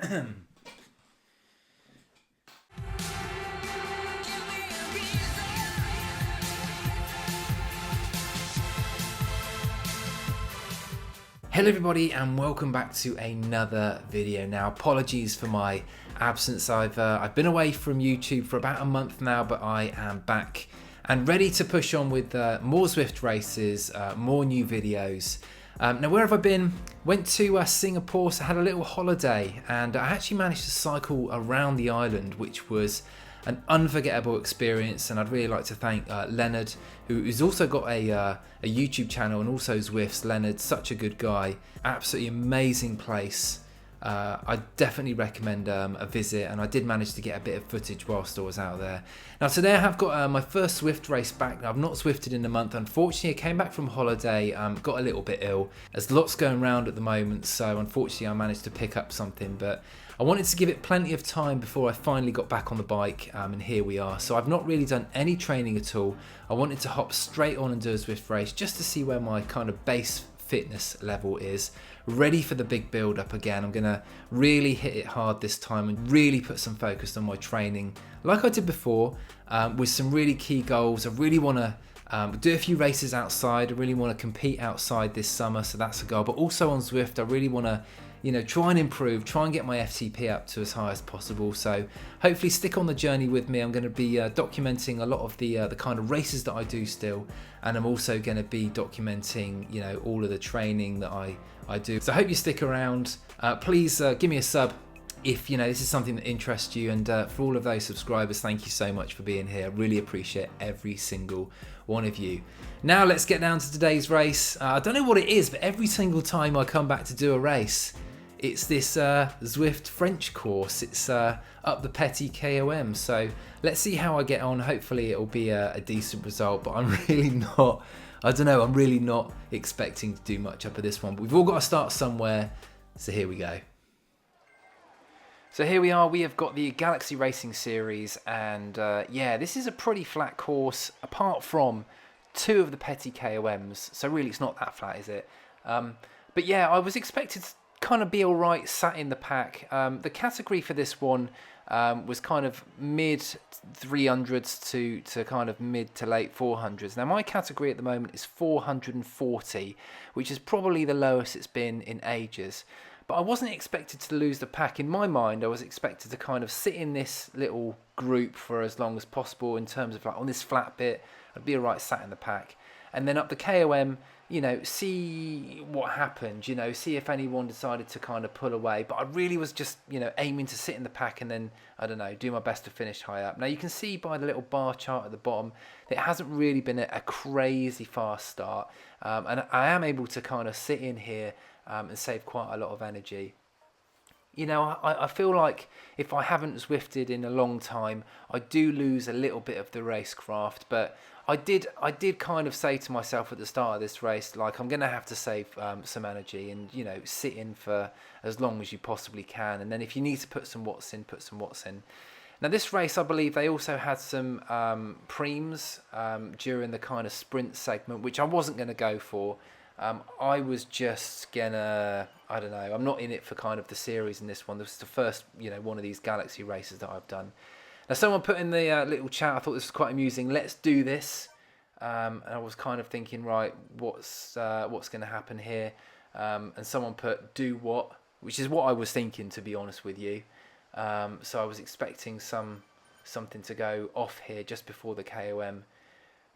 Hello everybody and welcome back to another video. Now apologies for my absence, I've been away from YouTube for about a month now, but I am back and ready to push on with more Zwift races, more new videos. Now where have I been? Went to Singapore, so I had a little holiday and I actually managed to cycle around the island, which was an unforgettable experience, and I'd really like to thank Leonard, who's also got a YouTube channel and also Zwifts. Leonard, such a good guy, absolutely amazing place. I definitely recommend a visit, and I did manage to get a bit of footage whilst I was out there. Now today I have got my first Zwift race back. I've not Zwifted in a month, unfortunately. I came back from holiday, got a little bit ill. There's lots going around at the moment, so unfortunately I managed to pick up something, but I wanted to give it plenty of time before I finally got back on the bike, and here we are. So I've not really done any training at all. I wanted to hop straight on and do a Zwift race just to see where my kind of base fitness level is, ready for the big build up again. I'm gonna really hit it hard this time and really put some focus on my training like I did before, with some really key goals. I really want to do a few races outside. I really want to compete outside this summer, so that's a goal. But also on Zwift, I really want to, you know, try and improve, try and get my FTP up to as high as possible. So hopefully stick on the journey with me. I'm going to be documenting a lot of the kind of races that I do still, and I'm also going to be documenting, you know, all of the training that I do. So I hope you stick around. Please give me a sub if, you know, this is something that interests you, and for all of those subscribers, thank you so much for being here. I really appreciate every single one of you. Now let's get down to today's race. I don't know what it is, but every single time I come back to do a race, it's this Zwift French course. It's up the Petite Kom. So let's see how I get on. Hopefully it'll be a decent result, but I'm really not, I don't know, I'm really not expecting to do much up at this one. But we've all got to start somewhere, so here we go. So here we are, we have got the Galaxy Racing Series, and yeah, this is a pretty flat course, apart from two of the Petite Koms, so really it's not that flat, is it? But yeah, I was expected to kind of be alright, sat in the pack. The category for this one was kind of mid 300s to kind of mid to late 400s. Now my category at the moment is 440, which is probably the lowest it's been in ages. But I wasn't expected to lose the pack. In my mind, I was expected to kind of sit in this little group for as long as possible, in terms of like on this flat bit, I'd be alright sat in the pack. And then up the KOM, you know, see what happened, you know, see if anyone decided to kind of pull away. But I really was just, you know, aiming to sit in the pack and then, I don't know, do my best to finish high up. Now you can see by the little bar chart at the bottom, that it hasn't really been a crazy fast start. And I am able to kind of sit in here and save quite a lot of energy. You know, I feel like if I haven't Zwifted in a long time, I do lose a little bit of the racecraft, but I did kind of say to myself at the start of this race, like, I'm going to have to save some energy and, you know, sit in for as long as you possibly can. And then if you need to put some watts in, put some watts in. Now this race, I believe they also had some preems during the kind of sprint segment, which I wasn't going to go for. I was just gonna, I don't know, I'm not in it for kind of the series in this one. This is the first, you know, one of these Galaxy races that I've done. Now someone put in the little chat, I thought this was quite amusing, let's do this. And I was kind of thinking, right, what's going to happen here? And someone put, do what? Which is what I was thinking, to be honest with you. So I was expecting something to go off here just before the KOM.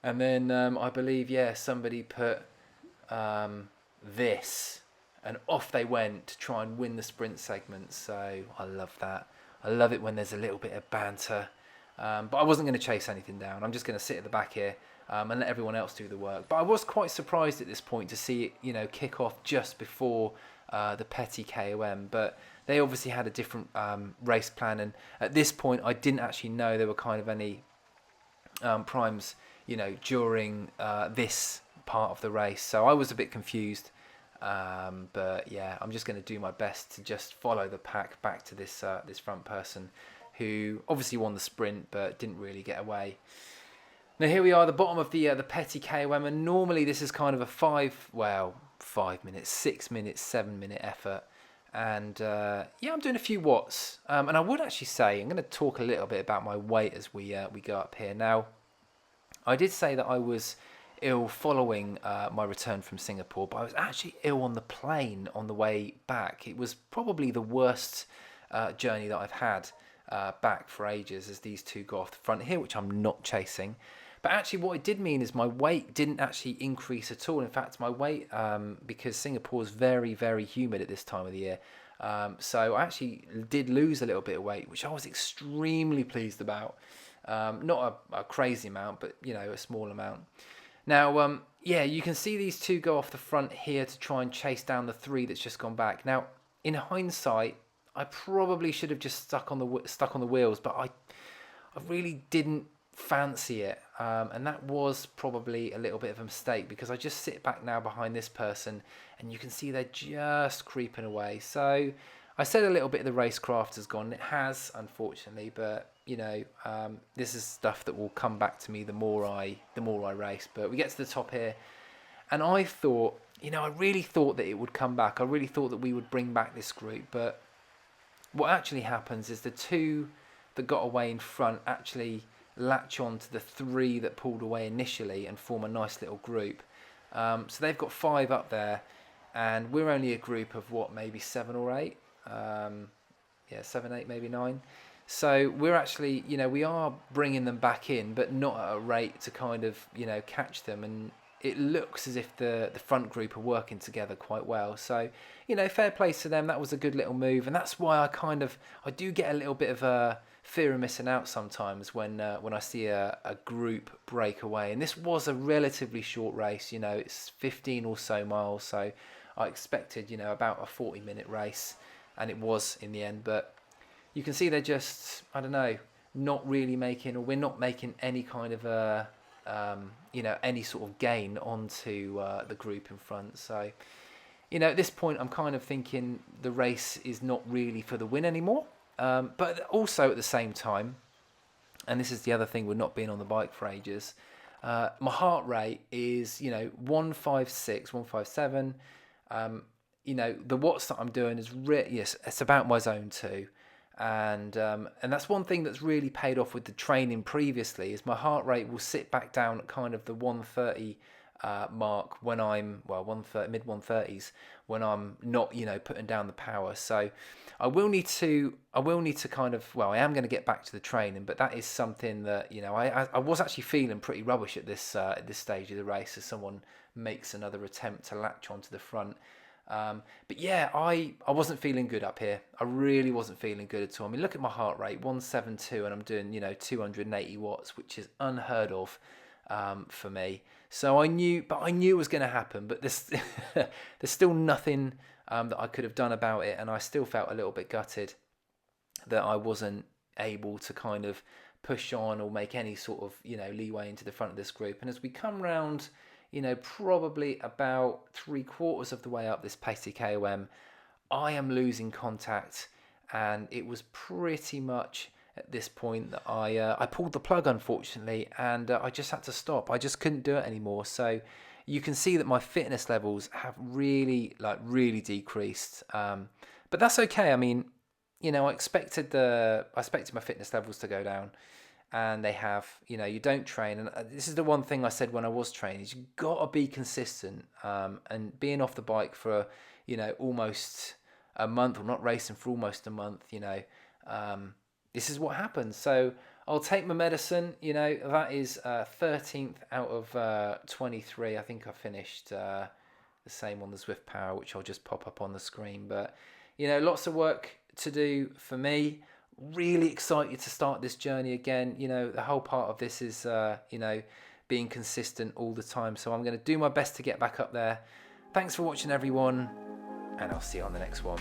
And then I believe, yeah, somebody put this, and off they went to try and win the sprint segment. So I love that. I love it when there's a little bit of banter, but I wasn't going to chase anything down. I'm just going to sit at the back here and let everyone else do the work. But I was quite surprised at this point to see it, you know, kick off just before the Petite Kom, but they obviously had a different race plan, and at this point I didn't actually know there were kind of any primes, you know, during this part of the race, so I was a bit confused, but yeah, I'm just going to do my best to just follow the pack back to this this front person, who obviously won the sprint but didn't really get away. Now here we are, the bottom of the Petite Kom, and normally this is kind of a 5 minutes, 6 minutes, 7 minute effort, And yeah, I'm doing a few watts. And I would actually say, I'm going to talk a little bit about my weight as we go up here. Now, I did say that I was ill following my return from Singapore, but I was actually ill on the plane on the way back. It was probably the worst journey that I've had back for ages, as these two go off the front here, which I'm not chasing. But actually what it did mean is my weight didn't actually increase at all. In fact, my weight, because Singapore is very, very humid at this time of the year, so I actually did lose a little bit of weight, which I was extremely pleased about. Not a crazy amount, but, you know, a small amount. Now, yeah, you can see these two go off the front here to try and chase down the three that's just gone back. Now, in hindsight, I probably should have just stuck on the wheels, but I really didn't fancy it, and that was probably a little bit of a mistake, because I just sit back now behind this person and you can see they're just creeping away. So I said a little bit of the racecraft has gone. It has, unfortunately, but you know, this is stuff that will come back to me the more I race. But we get to the top here, and I thought, you know, I really thought that it would come back. I really thought that we would bring back this group, but what actually happens is the two that got away in front actually latch on to the three that pulled away initially and form a nice little group. So they've got 5 up there, and we're only a group of what, maybe 7 or 8. Yeah, 7, 8, maybe 9. So we're actually, you know, we are bringing them back in, but not at a rate to kind of, you know, catch them. And it looks as if the front group are working together quite well. So, you know, fair play to them. That was a good little move, and that's why I do get a little bit of a fear of missing out sometimes when I see a group break away. And this was a relatively short race. You know, it's 15 or so miles, so I expected, you know, about a 40-minute race, and it was in the end. But you can see they're just, I don't know, not really making, or we're not making any kind of a, you know, any sort of gain onto the group in front. So, you know, at this point, I'm kind of thinking the race is not really for the win anymore. But also at the same time, and this is the other thing with not being on the bike for ages, my heart rate is, you know, 156, 157. You know, the watts that I'm doing is yes, it's about my zone 2. And that's one thing that's really paid off with the training previously, is my heart rate will sit back down at kind of the 130 mark when I'm, well, 130, mid 130s, when I'm not, you know, putting down the power. So I will need to kind of, well, I am going to get back to the training, but that is something that, you know, I was actually feeling pretty rubbish at this stage of the race as someone makes another attempt to latch onto the front. But yeah, I wasn't feeling good up here. I really wasn't feeling good at all. I mean, look at my heart rate, 172, and I'm doing, you know, 280 watts, which is unheard of for me. So I knew it was going to happen, but there's still nothing that I could have done about it, and I still felt a little bit gutted that I wasn't able to kind of push on or make any sort of, you know, leeway into the front of this group. And as we come round, you know, probably about 3/4 of the way up this Petite Kom, I am losing contact, and it was pretty much at this point that I pulled the plug, unfortunately, and I just had to stop. I just couldn't do it anymore. So you can see that my fitness levels have really decreased, but that's okay. I mean, you know, I expected my fitness levels to go down, and they have. You know, you don't train, and this is the one thing I said when I was training, is you got to be consistent, and being off the bike for, you know, almost a month, or not racing for almost a month, you know, this is what happens. So I'll take my medicine. You know, that is 13th out of 23. I think I finished the same on the Zwift Power, which I'll just pop up on the screen. But, you know, lots of work to do for me. Really excited to start this journey again. You know, the whole part of this is, you know, being consistent all the time. So I'm going to do my best to get back up there. Thanks for watching, everyone, and I'll see you on the next one.